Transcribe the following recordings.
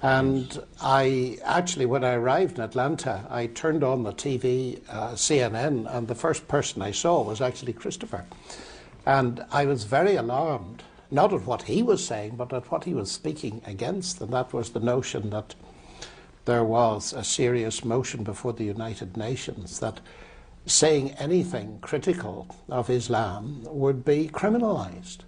And I actually, when I arrived in Atlanta, I turned on the TV, CNN, and the first person I saw was actually Christopher. And I was very alarmed, not at what he was saying, but at what he was speaking against, and that was the notion that there was a serious motion before the United Nations that saying anything critical of Islam would be criminalized.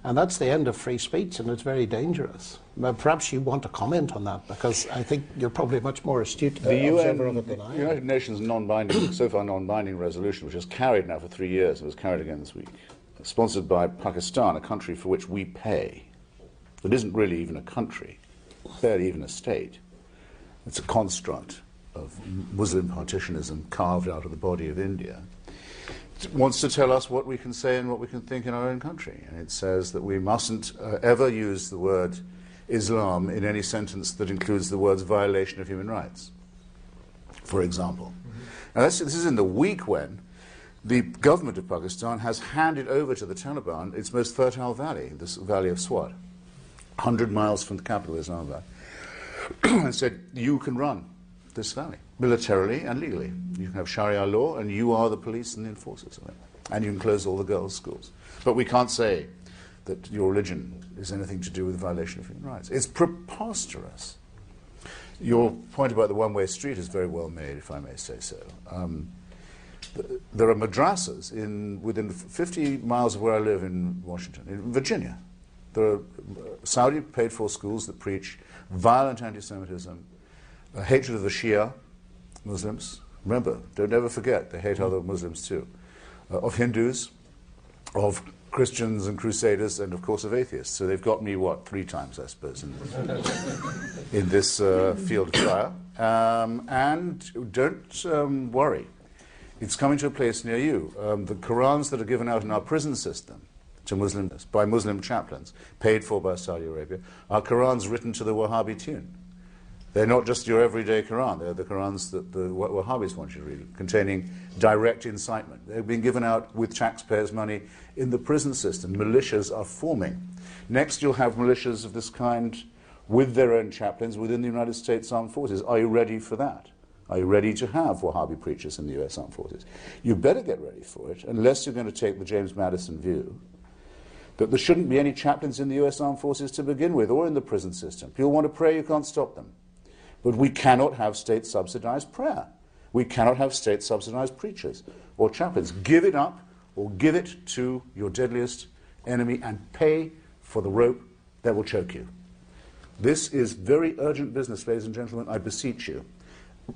And that's the end of free speech, and it's very dangerous. Well, perhaps you want to comment on that, because I think you're probably much more astute observer of it than I am. The United Nations non-binding, so far non-binding resolution, which is carried now for 3 years, and was carried again this week, sponsored by Pakistan, a country for which we pay. It isn't really even a country, barely even a state. It's a construct of Muslim partitionism carved out of the body of India. It wants to tell us what we can say and what we can think in our own country. And it says that we mustn't ever use the word Islam in any sentence that includes the words violation of human rights, for example. Now this is in the week when the government of Pakistan has handed over to the Taliban its most fertile valley, this valley of Swat, 100 miles from the capital, Islamabad, and said, you can run this valley, militarily and legally. You can have Sharia law, and you are the police and the enforcers of it. And you can close all the girls' schools. But we can't say that your religion is anything to do with violation of human rights. It's preposterous. Your point about the one-way street is very well made, if I may say so. There are madrasas within 50 miles of where I live in Washington, in Virginia. There are Saudi paid-for schools that preach violent anti-Semitism, hatred of the Shia Muslims. Remember, don't ever forget, they hate other Muslims too. Of Hindus, of Christians and Crusaders, and of course of atheists. So they've got me, 3 times, I suppose, in this field of fire. And don't worry. It's coming to a place near you. The Qurans that are given out in our prison system to Muslims, by Muslim chaplains, paid for by Saudi Arabia, are Qurans written to the Wahhabi tune. They're not just your everyday Quran. They're the Qurans that the Wahhabis want you to read, containing direct incitement. They've been given out with taxpayers' money in the prison system. Militias are forming. Next, you'll have militias of this kind with their own chaplains within the United States Armed Forces. Are you ready for that? Are you ready to have Wahhabi preachers in the US Armed Forces? You better get ready for it, unless you're going to take the James Madison view that there shouldn't be any chaplains in the US Armed Forces to begin with, or in the prison system. People want to pray, you can't stop them. But we cannot have state-subsidized prayer. We cannot have state-subsidized preachers or chaplains. Give it up, or give it to your deadliest enemy and pay for the rope that will choke you. This is very urgent business, ladies and gentlemen. I beseech you.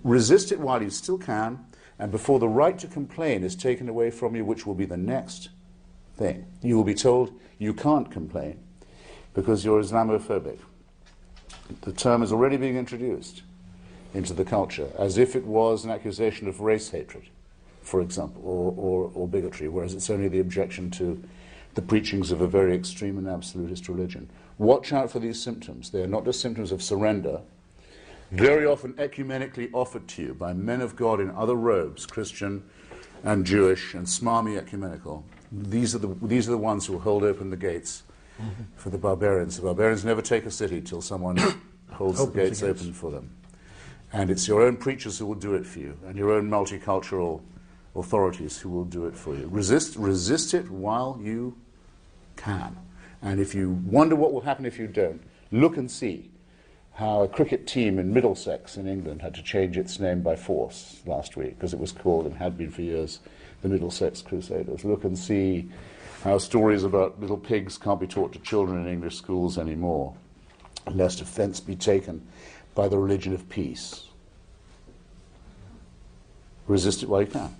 Resist it while you still can, and before the right to complain is taken away from you, which will be the next thing. You will be told you can't complain because you're Islamophobic. The term is already being introduced into the culture as if it was an accusation of race hatred, for example, or bigotry, whereas it's only the objection to the preachings of a very extreme and absolutist religion. Watch out for these symptoms. They are not just symptoms of surrender, very often ecumenically offered to you by men of God in other robes, Christian and Jewish and smarmy ecumenical. These are the ones who will hold open the gates for the barbarians. The barbarians never take a city till someone holds the gates open for them. And it's your own preachers who will do it for you, and your own multicultural authorities who will do it for you. Resist it while you can. And if you wonder what will happen if you don't, look and see how a cricket team in Middlesex in England had to change its name by force last week, because it was called, and had been for years, the Middlesex Crusaders. Look and see how stories about little pigs can't be taught to children in English schools anymore, lest offence be taken by the religion of peace. Resist it while you can.